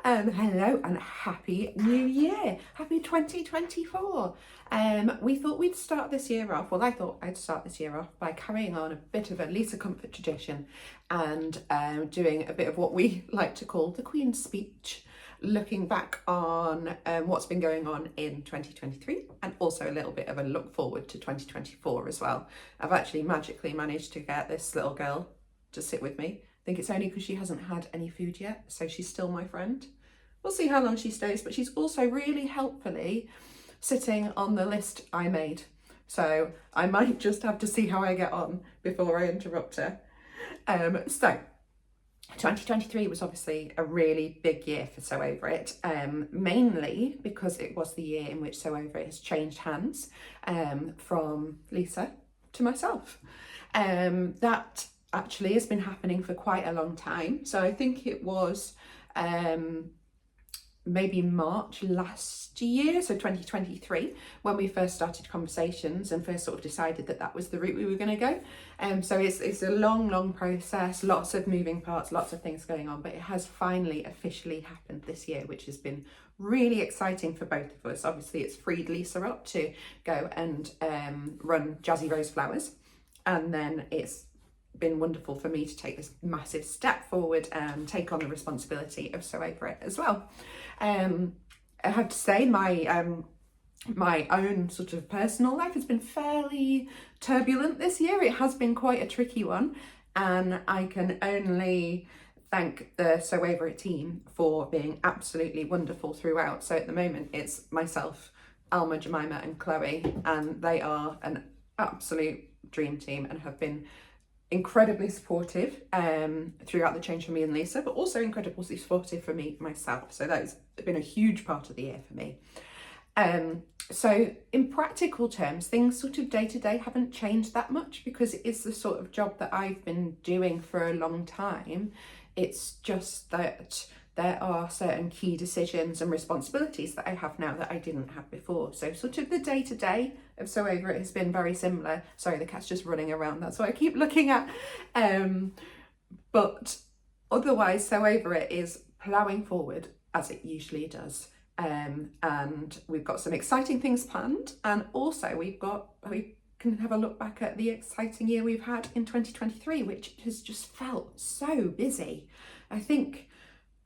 Hello and happy new year. Happy 2024. We thought we'd start this year off, well, I thought I'd start this year off by carrying on a bit of a Lisa Comfort tradition and doing a bit of what we like to call the Queen's Speech, looking back on what's been going on in 2023 and also a little bit of a look forward to 2024 as well. I've actually magically managed to get this little girl to sit with me. I think it's only because she hasn't had any food yet, so she's still my friend. We'll see how long she stays, but she's also really helpfully sitting on the list I made. So I might just have to see how I get on before I interrupt her. So 2023 was obviously a really big year for So Over It, mainly because it was the year in which So Over It has changed hands from Lisa to myself. That actually has been happening for quite a long time. So I think it was maybe March last year, so 2023, when we first started conversations and first sort of decided that that was the route we were going to go. So it's a long process, lots of moving parts, lots of things going on, but it has finally officially happened this year, which has been really exciting for both of us. Obviously it's freed Lisa up to go and run Jazzy Rose Flowers, and then it's been wonderful for me to take this massive step forward and take on the responsibility of So Over It as well. I have to say my own sort of personal life has been fairly turbulent this year. It has been quite a tricky one, and I can only thank the So Over It team for being absolutely wonderful throughout. So at the moment it's myself, Alma, Jemima and Chloe, and they are an absolute dream team and have been incredibly supportive throughout the change for me and Lisa, but also incredibly supportive for me myself. So that has been a huge part of the year for me. So in practical terms, things sort of day to day haven't changed that much because it is the sort of job that I've been doing for a long time. It's just that there are certain key decisions and responsibilities that I have now that I didn't have before. So sort of the day-to-day of So Over It has been very similar. Sorry, the cat's just running around, that's what I keep looking at. But otherwise, So Over It is ploughing forward as it usually does. And we've got some exciting things planned, and also we can have a look back at the exciting year we've had in 2023, which has just felt so busy. I think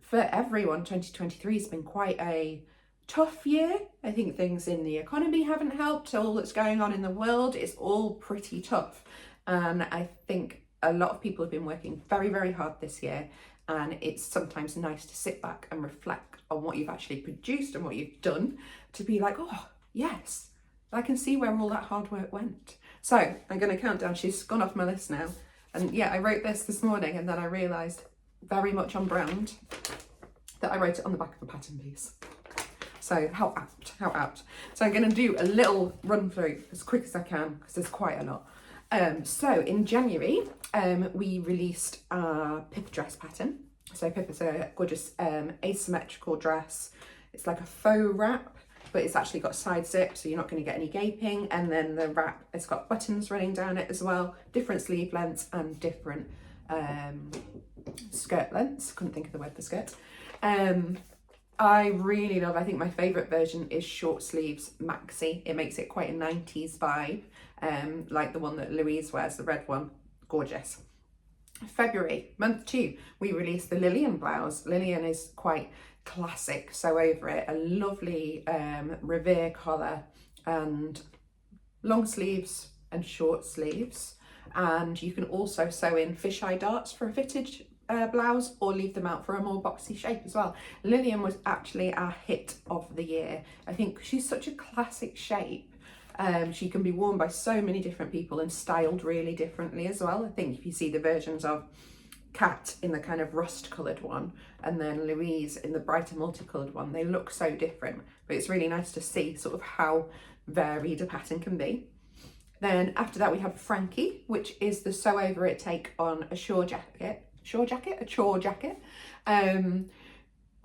for everyone, 2023 has been quite a tough year. I think things in the economy haven't helped. All that's going on in the world is all pretty tough. And I think a lot of people have been working very hard this year. And it's sometimes nice to sit back and reflect on what you've actually produced and what you've done, to be like, oh, yes, I can see where all that hard work went. So I'm going to count down. She's gone off my list now. And yeah, I wrote this morning, and then I realised, very much on brand, that I wrote it on the back of a pattern piece. So how apt. So I'm going to do a little run through as quick as I can because there's quite a lot. So in January, we released our Pippa dress pattern. So Pippa's a gorgeous asymmetrical dress. It's like a faux wrap, but it's actually got side zip, so you're not going to get any gaping. And then the wrap, it's got buttons running down it as well, different sleeve lengths and different skirt lengths. Couldn't think of the word for skirt. I really love, I think my favourite version is short sleeves maxi. It makes it quite a 90s vibe, like the one that Louise wears, the red one. Gorgeous. February, month 2, we released the Lillian blouse. Lillian is quite classic, So Over It, a lovely revere collar and long sleeves and short sleeves. And you can also sew in fisheye darts for a fitted blouse, or leave them out for a more boxy shape as well. Lillian was actually our hit of the year. I think she's such a classic shape. She can be worn by so many different people and styled really differently as well. I think if you see the versions of Kat in the kind of rust coloured one and then Louise in the brighter multicoloured one, they look so different, but it's really nice to see sort of how varied a pattern can be. Then after that we have Frankie, which is the So Over It take on a chore jacket,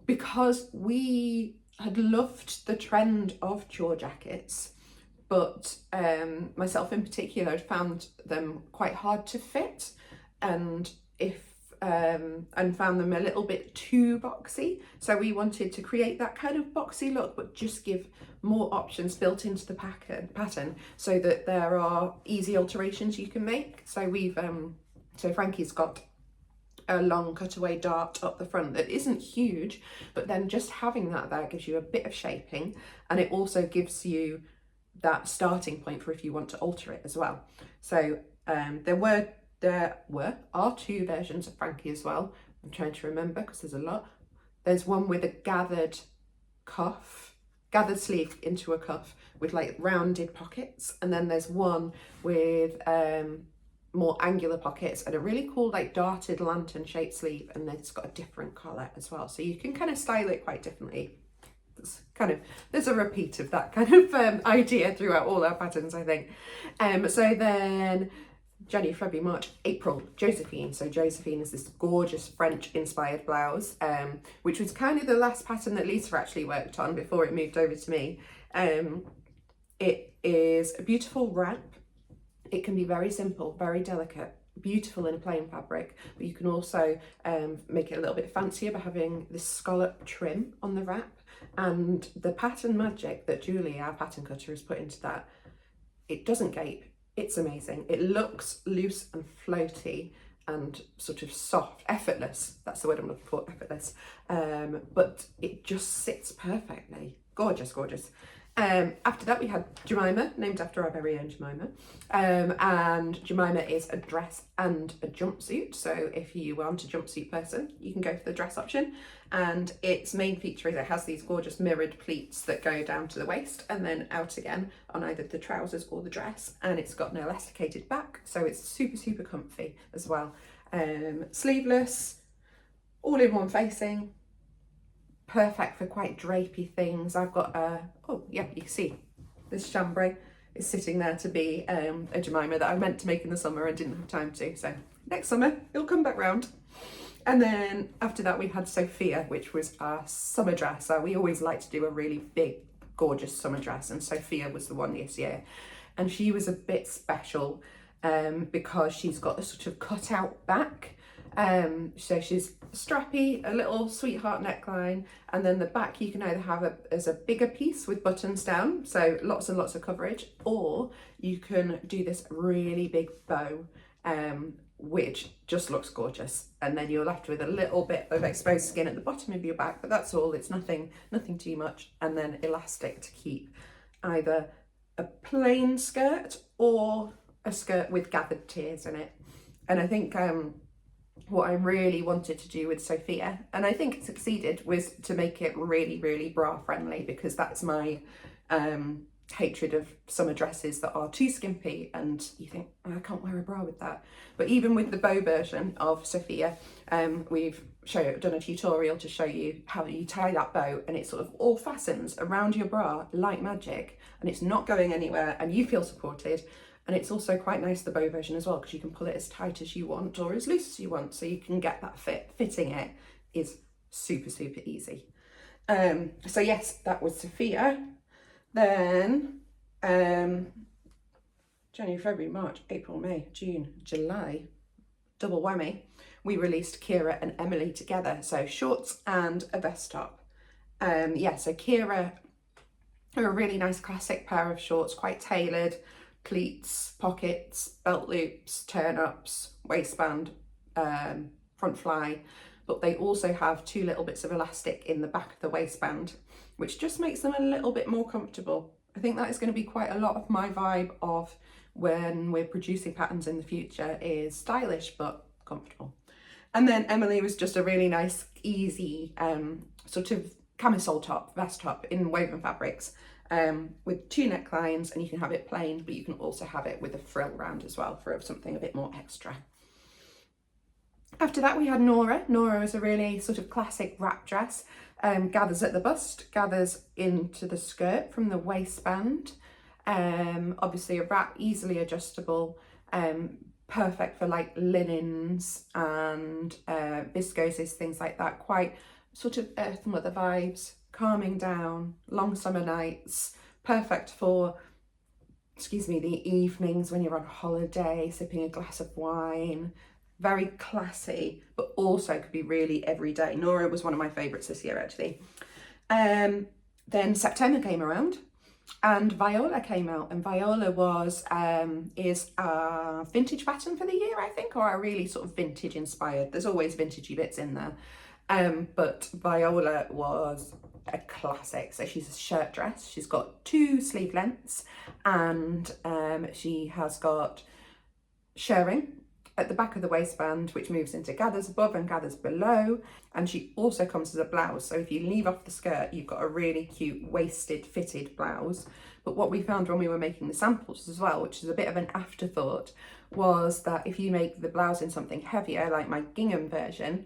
because we had loved the trend of chore jackets, but myself in particular had found them quite hard to fit, and if and found them a little bit too boxy. So we wanted to create that kind of boxy look, but just give more options built into the pattern so that there are easy alterations you can make. So we've, so Frankie's got a long cutaway dart up the front that isn't huge, but then just having that there gives you a bit of shaping, and it also gives you that starting point for if you want to alter it as well. So there are 2 versions of Frankie as well. I'm trying to remember because there's a lot. There's one with a gathered sleeve into a cuff with like rounded pockets, and then there's one with more angular pockets and a really cool like darted lantern shaped sleeve, and then it's got a different collar as well, so you can kind of style it quite differently. There's a repeat of that kind of idea throughout all our patterns, I think. So then January, February, March, April, Josephine. So Josephine is this gorgeous French inspired blouse, which was kind of the last pattern that Lisa actually worked on before it moved over to me. It is a beautiful wrap. It can be very simple, very delicate, beautiful in a plain fabric, but you can also make it a little bit fancier by having this scallop trim on the wrap. And the pattern magic that Julie, our pattern cutter, has put into that, it doesn't gape. It's amazing. It looks loose and floaty and sort of soft, effortless. That's the word I'm looking for, effortless. But it just sits perfectly. Gorgeous, gorgeous. After that we had Jemima, named after our very own Jemima, and Jemima is a dress and a jumpsuit. So if you aren't a jumpsuit person, you can go for the dress option, and its main feature is it has these gorgeous mirrored pleats that go down to the waist and then out again on either the trousers or the dress, and it's got an elasticated back, so it's super comfy as well. Sleeveless, all in one facing, perfect for quite drapey things. I've got oh yeah, you can see this chambray is sitting there to be a Jemima that I meant to make in the summer and didn't have time to, so next summer it'll come back round. And then after that we had Sophia, which was our summer dress. So we always like to do a really big gorgeous summer dress, and Sophia was the one this year, and she was a bit special because she's got a sort of cut out back. So she's strappy, a little sweetheart neckline, and then the back you can either have as a bigger piece with buttons down, so lots and lots of coverage, or you can do this really big bow, which just looks gorgeous, and then you're left with a little bit of exposed skin at the bottom of your back, but that's all. It's nothing too much, and then elastic to keep either a plain skirt or a skirt with gathered tiers in it. And I think what I really wanted to do with Sophia, and I think it succeeded, was to make it really bra friendly, because that's my hatred of summer dresses that are too skimpy and you think, oh, I can't wear a bra with that. But even with the bow version of Sophia, we've done a tutorial to show you how you tie that bow, and it sort of all fastens around your bra like magic, and it's not going anywhere, and you feel supported. And it's also quite nice, the bow version as well, because you can pull it as tight as you want or as loose as you want, so you can get that fit. Fitting it is super easy. So yes, that was Sophia. Then January, February, March, April, May, June, July, double whammy, we released Kira and Emily together. So shorts and a vest top. So Kira are a really nice classic pair of shorts, quite tailored, pleats, pockets, belt loops, turn-ups, waistband, front fly, but they also have 2 little bits of elastic in the back of the waistband, which just makes them a little bit more comfortable. I think that is going to be quite a lot of my vibe of when we're producing patterns in the future, is stylish but comfortable. And then Emily was just a really nice, easy sort of camisole top, vest top in woven fabrics, with 2 necklines, and you can have it plain, but you can also have it with a frill round as well for something a bit more extra. After that we had Nora. Nora is a really sort of classic wrap dress, gathers at the bust, gathers into the skirt from the waistband, obviously a wrap, easily adjustable, perfect for like linens and viscoses, things like that, quite sort of Earth Mother vibes, calming down, long summer nights, perfect for, the evenings when you're on holiday, sipping a glass of wine, very classy, but also could be really everyday. Nora was one of my favourites this year, actually. Then September came around and Viola came out, and Viola is a vintage pattern for the year, I think, or a really sort of vintage inspired. There's always vintagey bits in there. But Viola was a classic. So she's a shirt dress. She's got 2 sleeve lengths, and she has got shirring at the back of the waistband, which moves into gathers above and gathers below. And she also comes as a blouse. So if you leave off the skirt, you've got a really cute waisted fitted blouse. But what we found when we were making the samples as well, which is a bit of an afterthought, was that if you make the blouse in something heavier, like my gingham version,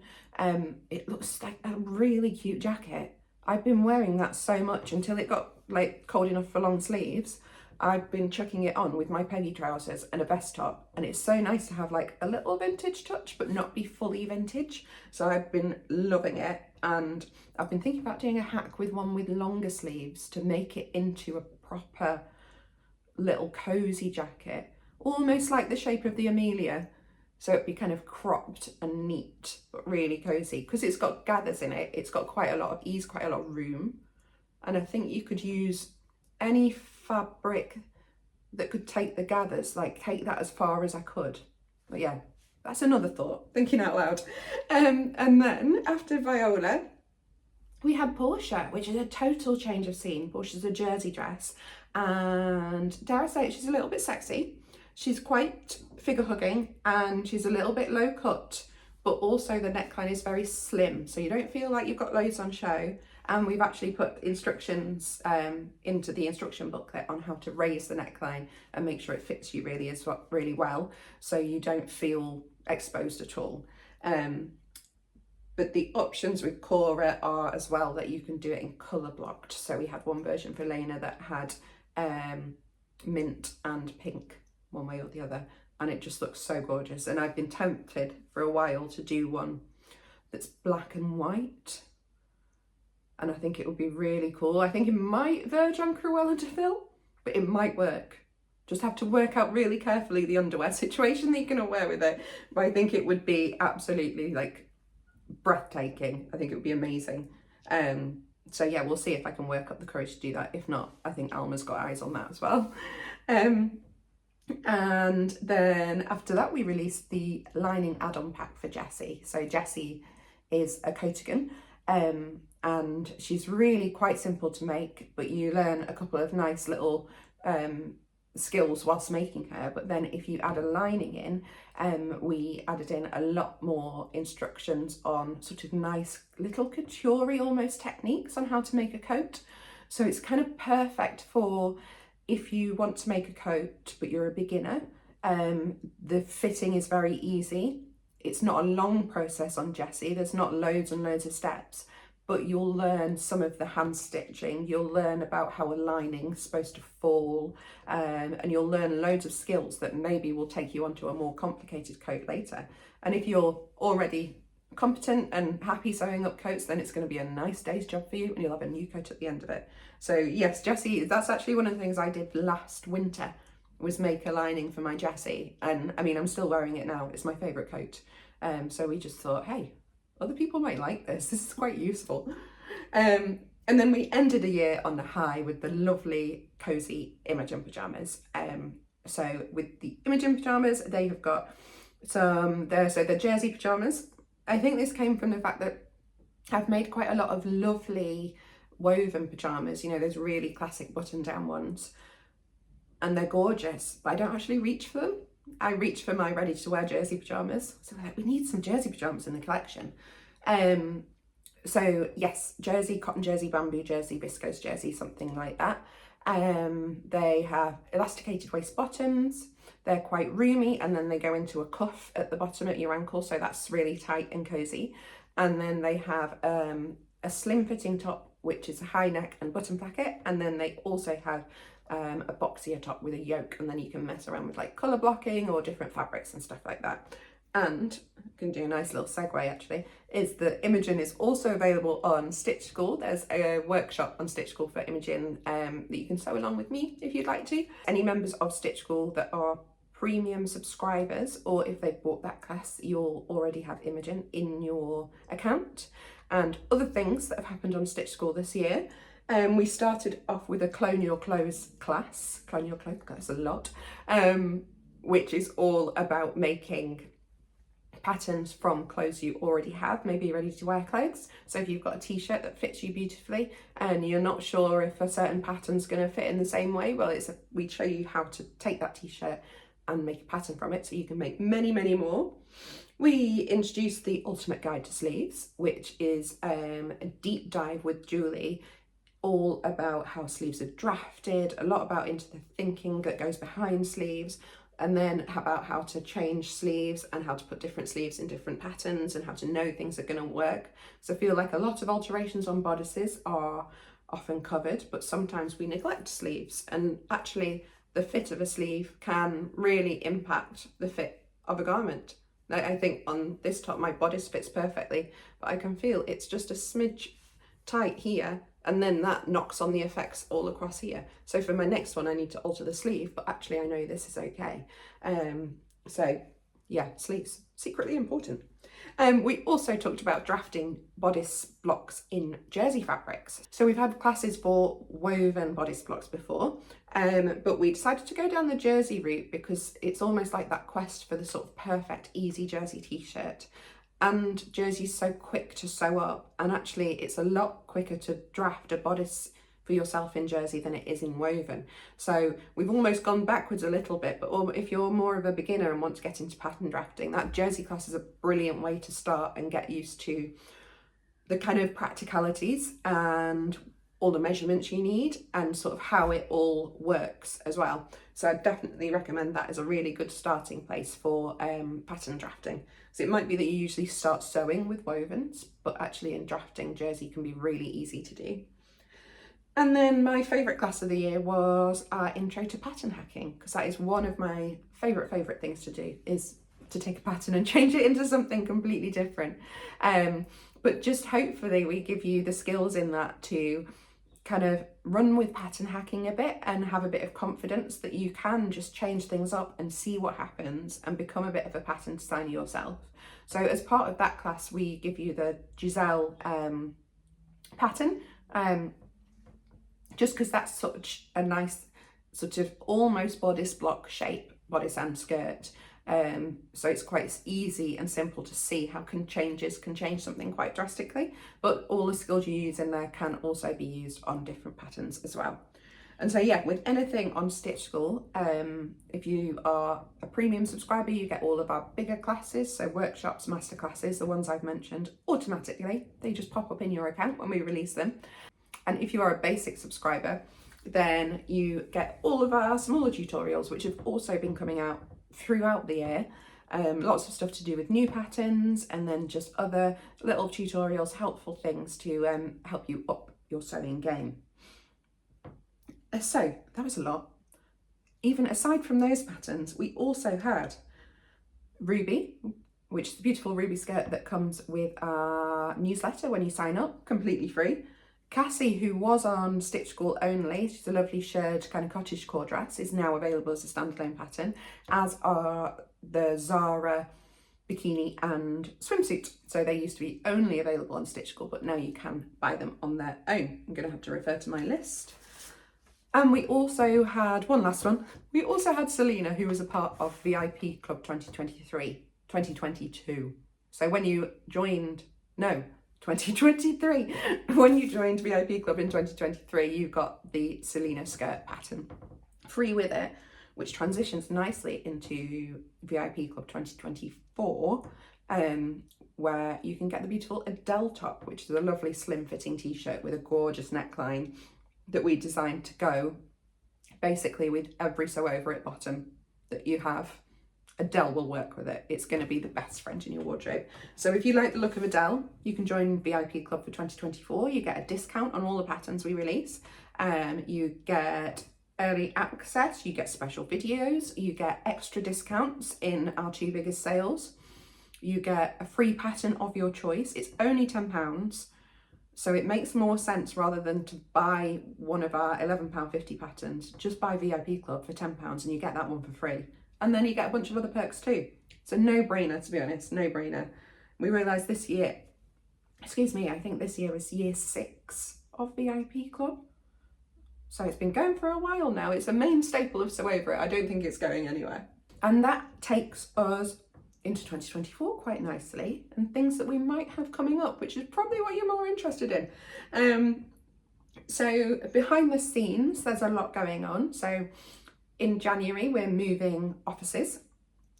it looks like a really cute jacket. I've been wearing that so much until it got like cold enough for long sleeves. I've been chucking it on with my Peggy trousers and a vest top, and it's so nice to have like a little vintage touch but not be fully vintage. So I've been loving it, and I've been thinking about doing a hack with one with longer sleeves to make it into a proper little cozy jacket, almost like the shape of the Amelia. So it'd be kind of cropped and neat, but really cozy, because it's got gathers in it. It's got quite a lot of ease, quite a lot of room. And I think you could use any fabric that could take the gathers, like take that as far as I could. But yeah, that's another thought, thinking out loud. And then after Viola, we had Porsche, which is a total change of scene. Porsche's a jersey dress, and dare I say it, she's a little bit sexy. She's quite figure hugging, and she's a little bit low cut, but also the neckline is very slim, so you don't feel like you've got loads on show. And we've actually put instructions into the instruction booklet on how to raise the neckline and make sure it fits you really well, so you don't feel exposed at all. But the options with Cora are as well that you can do it in colour blocked. So we had one version for Lena that had mint and pink, one way or the other, and it just looks so gorgeous. And I've been tempted for a while to do one that's black and white, and I think it would be really cool. I think it might verge on Cruella de Vil, but it might work. Just have to work out really carefully the underwear situation that you're going to wear with it. But I think it would be absolutely like breathtaking. I think it would be amazing. So yeah, we'll see if I can work up the courage to do that. If not, I think Alma's got eyes on that as well. And then after that, we released the lining add-on pack for Jessie. So Jessie is a coatigan, and she's really quite simple to make, but you learn a couple of nice little skills whilst making her. But then if you add a lining in, we added in a lot more instructions on sort of nice little couture-y almost techniques on how to make a coat. So it's kind of perfect for if you want to make a coat but you're a beginner. The fitting is very easy. It's not a long process on Jessie. There's not loads and loads of steps, but you'll learn some of the hand stitching. You'll learn about how a lining's supposed to fall, and you'll learn loads of skills that maybe will take you onto a more complicated coat later. And if you're already competent and happy sewing up coats, then it's going to be a nice day's job for you, and you'll have a new coat at the end of it. So yes, Jessie, that's actually one of the things I did last winter, was make a lining for my Jessie. And I mean, I'm still wearing it now. It's my favourite coat. So we just thought, hey, other people might like this. This is quite useful. And then we ended the year on the high with the lovely cozy Imogen pyjamas. So with the Imogen pyjamas, they have got they're jersey pyjamas. I think this came from the fact that I've made quite a lot of lovely woven pyjamas, you know, those really classic button down ones. And they're gorgeous, but I don't actually reach for them. I reach for my ready to wear jersey pyjamas. So we're like, we need some jersey pyjamas in the collection. So yes, jersey, cotton jersey, bamboo jersey, viscose jersey, something like that. They have elasticated waist bottoms. They're quite roomy, and then they go into a cuff at the bottom at your ankle, so that's really tight and cozy. And then they have a slim fitting top, which is a high neck and button placket, and then they also have a boxier top with a yoke, and then you can mess around with like colour blocking or different fabrics and stuff like that. And I can do a nice little segue actually, is that Imogen is also available on Stitch School. There's a workshop on Stitch School for Imogen that you can sew along with me if you'd like to. Any members of Stitch School that are premium subscribers, or if they've bought that class, you'll already have Imogen in your account. And other things that have happened on Stitch School this year. We started off with a Clone Your Clothes class. Clone Your Clothes, that's a lot. Which is all about making patterns from clothes you already have, maybe ready to wear clothes. So if you've got a t-shirt that fits you beautifully and you're not sure if a certain pattern's going to fit in the same way, well, we show you how to take that t-shirt and make a pattern from it so you can make many, many more. We introduced the Ultimate Guide to Sleeves, which is a deep dive with Julie, all about how sleeves are drafted, a lot about into the thinking that goes behind sleeves, and then about how to change sleeves and how to put different sleeves in different patterns and how to know things are going to work. So I feel like a lot of alterations on bodices are often covered, but sometimes we neglect sleeves, and actually the fit of a sleeve can really impact the fit of a garment. I think on this top my bodice fits perfectly, but I can feel it's just a smidge tight here, and then that knocks on the effects all across here. So for my next one I need to alter the sleeve, but actually I know this is okay. So yeah, sleeves, secretly important. We also talked about drafting bodice blocks in jersey fabrics. So we've had classes for woven bodice blocks before, but we decided to go down the jersey route because it's almost like that quest for the sort of perfect, easy jersey t-shirt. And jersey's so quick to sew up, and actually it's a lot quicker to draft a bodice for yourself in jersey than it is in woven. So we've almost gone backwards a little bit, but if you're more of a beginner and want to get into pattern drafting, that jersey class is a brilliant way to start and get used to the kind of practicalities and all the measurements you need and sort of how it all works as well. So I definitely recommend that as a really good starting place for pattern drafting. So it might be that you usually start sewing with wovens, but actually in drafting, jersey can be really easy to do. And then my favourite class of the year was our intro to pattern hacking, because that is one of my favourite things to do, is to take a pattern and change it into something completely different. But just hopefully we give you the skills in that to kind of run with pattern hacking a bit and have a bit of confidence that you can just change things up and see what happens and become a bit of a pattern designer yourself. So as part of that class, we give you the Giselle pattern, just because that's such a nice sort of almost bodice block shape, bodice and skirt. So it's quite easy and simple to see how changes can change something quite drastically, but all the skills you use in there can also be used on different patterns as well. And so yeah, with anything on Stitch School, if you are a premium subscriber, you get all of our bigger classes, so workshops, masterclasses, the ones I've mentioned, automatically. They just pop up in your account when we release them. And if you are a basic subscriber, then you get all of our smaller tutorials, which have also been coming out throughout the year. Lots of stuff to do with new patterns, and then just other little tutorials, helpful things to help you up your sewing game. So that was a lot. Even aside from those patterns, we also had Ruby, which is the beautiful Ruby skirt that comes with our newsletter when you sign up, completely free. Cassie, who was on Stitch School only, she's a lovely shirred kind of cottagecore dress, is now available as a standalone pattern, as are the Zara bikini and swimsuit. So they used to be only available on Stitch School, but now you can buy them on their own. I'm going to have to refer to my list. And we also had one last one. We also had Selena, who was a part of VIP Club 2022. So when you joined, 2023. When you joined VIP Club in 2023, you got the Selena skirt pattern free with it, which transitions nicely into VIP Club 2024, where you can get the beautiful Adele top, which is a lovely slim fitting t-shirt with a gorgeous neckline that we designed to go basically with every sew over at bottom that you have. Adele will work with it. It's going to be the best friend in your wardrobe. So if you like the look of Adele, you can join VIP Club for 2024. You get a discount on all the patterns we release. You get early access, you get special videos, you get extra discounts in our 2 biggest sales. You get a free pattern of your choice. It's only £10. So it makes more sense, rather than to buy one of our £11.50 patterns, just buy VIP Club for £10 and you get that one for free. and then you get a bunch of other perks too. So no brainer, to be honest, no brainer. We realised this year, excuse me, I think this year is year 6 of VIP Club. So it's been going for a while now. It's a main staple of So Over It. I don't think it's going anywhere. And that takes us into 2024 quite nicely, and things that we might have coming up, which is probably what you're more interested in. So behind the scenes, there's a lot going on. So in January, we're moving offices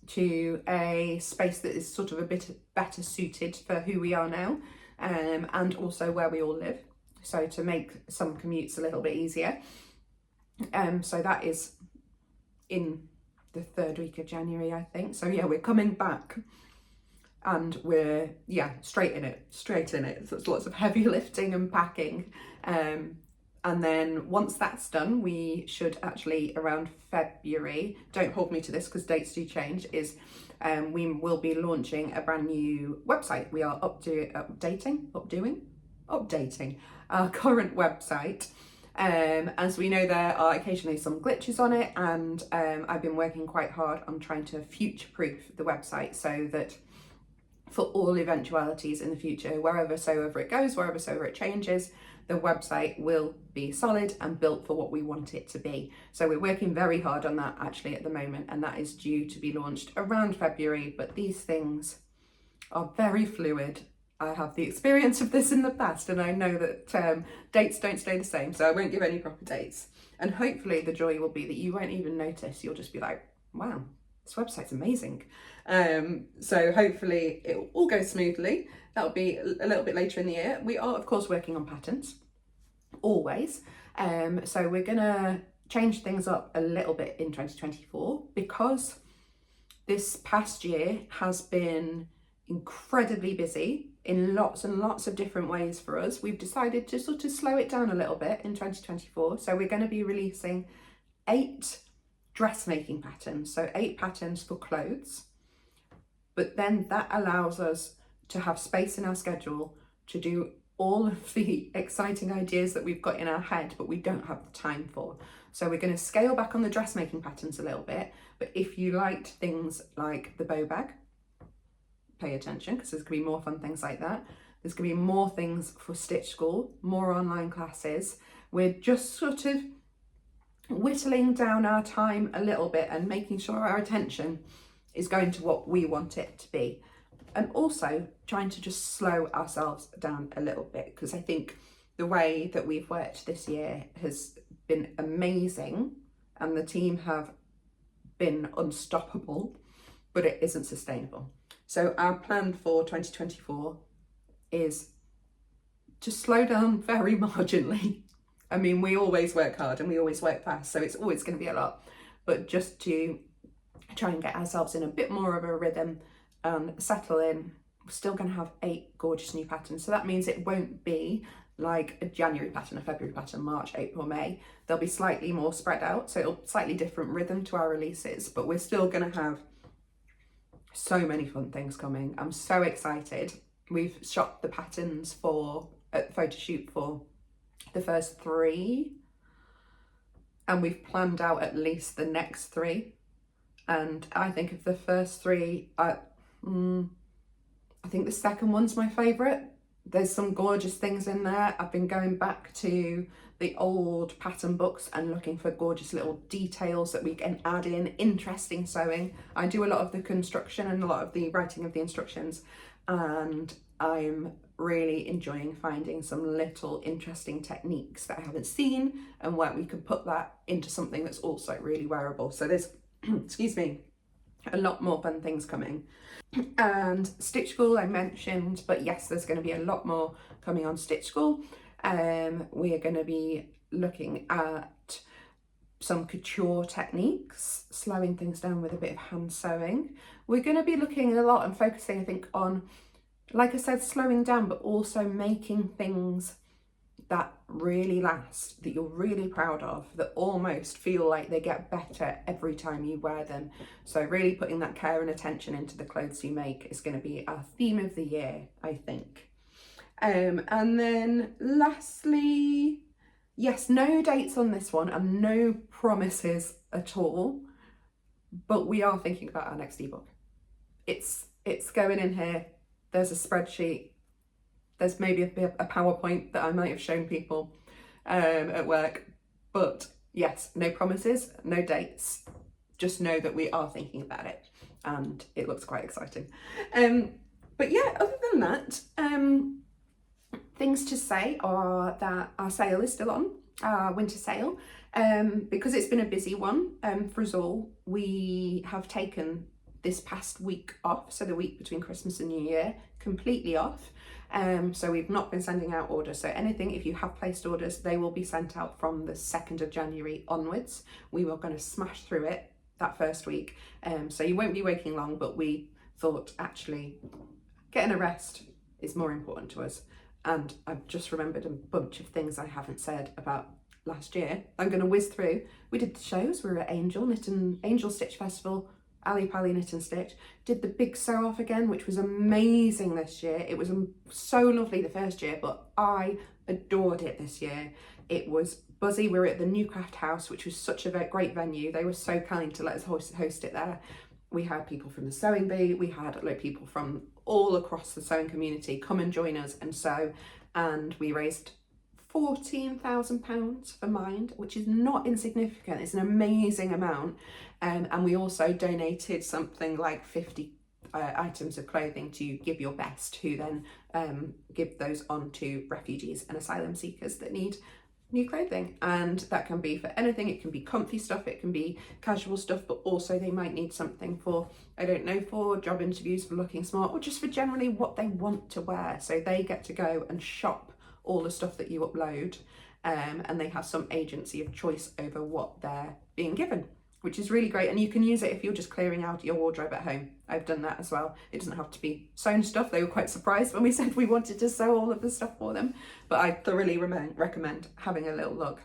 to a space that is sort of a bit better suited for who we are now, and also where we all live. So to make some commutes a little bit easier. So that is in the 3rd week of January, I think. So yeah, we're coming back, and we're straight in it. So there's lots of heavy lifting and packing. And then once that's done, we should actually around February, don't hold me to this because dates do change, we will be launching a brand new website. We are updating our current website. As we know, there are occasionally some glitches on it, and I've been working quite hard on trying to future-proof the website so that for all eventualities in the future, wherever So Over It goes, wherever So Over It changes, the website will be solid and built for what we want it to be. So we're working very hard on that actually at the moment, and that is due to be launched around February, but these things are very fluid. I have the experience of this in the past, and I know that dates don't stay the same, so I won't give any proper dates. And hopefully the joy will be that you won't even notice. You'll just be like, wow, this website's amazing. So hopefully it will all go smoothly. That'll be a little bit later in the year. We are, of course, working on patterns, always. So we're gonna change things up a little bit in 2024 because this past year has been incredibly busy in lots and lots of different ways for us. We've decided to sort of slow it down a little bit in 2024. So we're going to be releasing 8 dressmaking patterns, so 8 patterns for clothes. But then that allows us to have space in our schedule to do all of the exciting ideas that we've got in our head, but we don't have the time for. So we're going to scale back on the dressmaking patterns a little bit. But if you liked things like the bow bag, pay attention, because there's going to be more fun things like that. There's going to be more things for Stitch School, more online classes. We're just sort of whittling down our time a little bit and making sure our attention is going to what we want it to be. And also trying to just slow ourselves down a little bit, because I think the way that we've worked this year has been amazing and the team have been unstoppable, but it isn't sustainable. So our plan for 2024 is to slow down very marginally. I mean, we always work hard and we always work fast, so it's always going to be a lot, but just to try and get ourselves in a bit more of a rhythm and settle in. We're still going to have 8 gorgeous new patterns, so that means it won't be like a January pattern, a February pattern, March, April, May. They'll be slightly more spread out, so it'll slightly different rhythm to our releases, but we're still going to have so many fun things coming. I'm so excited. We've shot the patterns for a photo shoot for the first 3, and we've planned out at least the next 3. And I think of the first 3, I think the second one's my favourite. There's some gorgeous things in there. I've been going back to the old pattern books and looking for gorgeous little details that we can add in, interesting sewing. I do a lot of the construction and a lot of the writing of the instructions, and I'm really enjoying finding some little interesting techniques that I haven't seen and where we can put that into something that's also really wearable. So there's, excuse me, a lot more fun things coming. And Stitch School I mentioned, but yes, there's going to be a lot more coming on Stitch School. We are going to be looking at some couture techniques, slowing things down with a bit of hand sewing. We're going to be looking a lot and focusing, I think, on, like I said, slowing down, but also making things that really last, that you're really proud of, that almost feel like they get better every time you wear them. So really putting that care and attention into the clothes you make is going to be our theme of the year, I think. And then lastly, yes, no dates on this one and no promises at all, but we are thinking about our next ebook. It's going in here. There's a spreadsheet. There's maybe a PowerPoint that I might have shown people at work, but yes, no promises, no dates. Just know that we are thinking about it, and it looks quite exciting. But yeah, other than that, things to say are that our sale is still on, our winter sale. Because it's been a busy one for us all, we have taken this past week off, so the week between Christmas and New Year, completely off. So we've not been sending out orders. So anything, if you have placed orders, they will be sent out from the 2nd of January onwards. We were going to smash through it that first week. So you won't be waiting long, but we thought actually getting a rest is more important to us. And I've just remembered a bunch of things I haven't said about last year. I'm going to whiz through. We did the shows. We were at Angel Stitch Festival, Ali Pali Knit and Stitch. Did the big sew off again, which was amazing this year. It was so lovely the first year, but I adored it this year. It was buzzy. We were at the New Craft House, which was such a great venue. They were so kind to let us host it there. We had people from the sewing bee. We had people from all across the sewing community come and join us and sew, and we raised £14,000 for Mind, which is not insignificant. It's an amazing amount. And we also donated something like 50 items of clothing to Give Your Best, who then give those on to refugees and asylum seekers that need new clothing. And that can be for anything. It can be comfy stuff, it can be casual stuff, but also they might need something for, I don't know, for job interviews, for looking smart, or just for generally what they want to wear. So they get to go and shop all the stuff that you upload, and they have some agency of choice over what they're being given, which is really great. And you can use it if you're just clearing out your wardrobe at home. I've done that as well. It doesn't have to be sewn stuff. They were quite surprised when we said we wanted to sew all of the stuff for them, but I thoroughly recommend having a little look.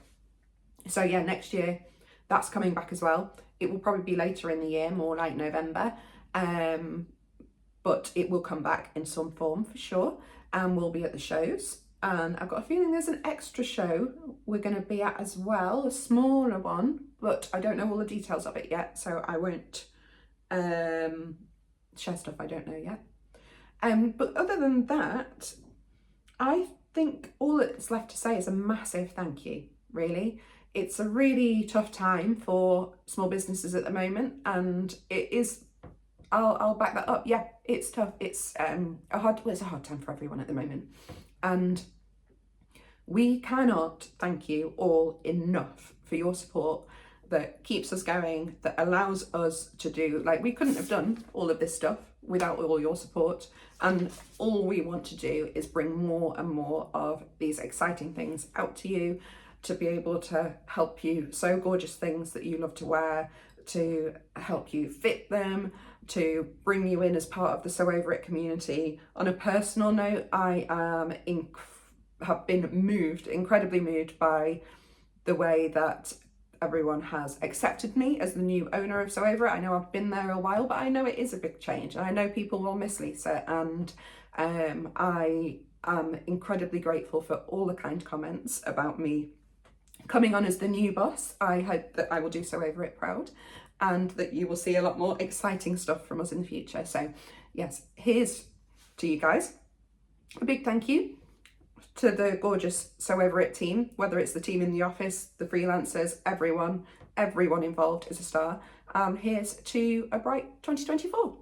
So yeah, next year that's coming back as well. It will probably be later in the year, more like November, but it will come back in some form for sure, and we'll be at the shows. And I've got a feeling there's an extra show we're going to be at as well, a smaller one, but I don't know all the details of it yet, so I won't share stuff I don't know yet. But other than that, I think all that's left to say is a massive thank you, really. It's a really tough time for small businesses at the moment, and it is, I'll back that up. Yeah, it's tough. It's a hard time for everyone at the moment. And we cannot thank you all enough for your support that keeps us going, that allows us to do, like, we couldn't have done all of this stuff without all your support. And all we want to do is bring more and more of these exciting things out to you, to be able to help you sew gorgeous things that you love to wear, to help you fit them, to bring you in as part of the Sew Over It community. On a personal note, I have been incredibly moved by the way that everyone has accepted me as the new owner of Sew Over It. I know I've been there a while, but I know it is a big change, and I know people will miss Lisa, and I am incredibly grateful for all the kind comments about me coming on as the new boss. I hope that I will do Sew Over It proud, and that you will see a lot more exciting stuff from us in the future. So yes, here's to you guys. A big thank you to the gorgeous Sew Over It team, whether it's the team in the office, the freelancers, everyone involved is a star. Here's to a bright 2024.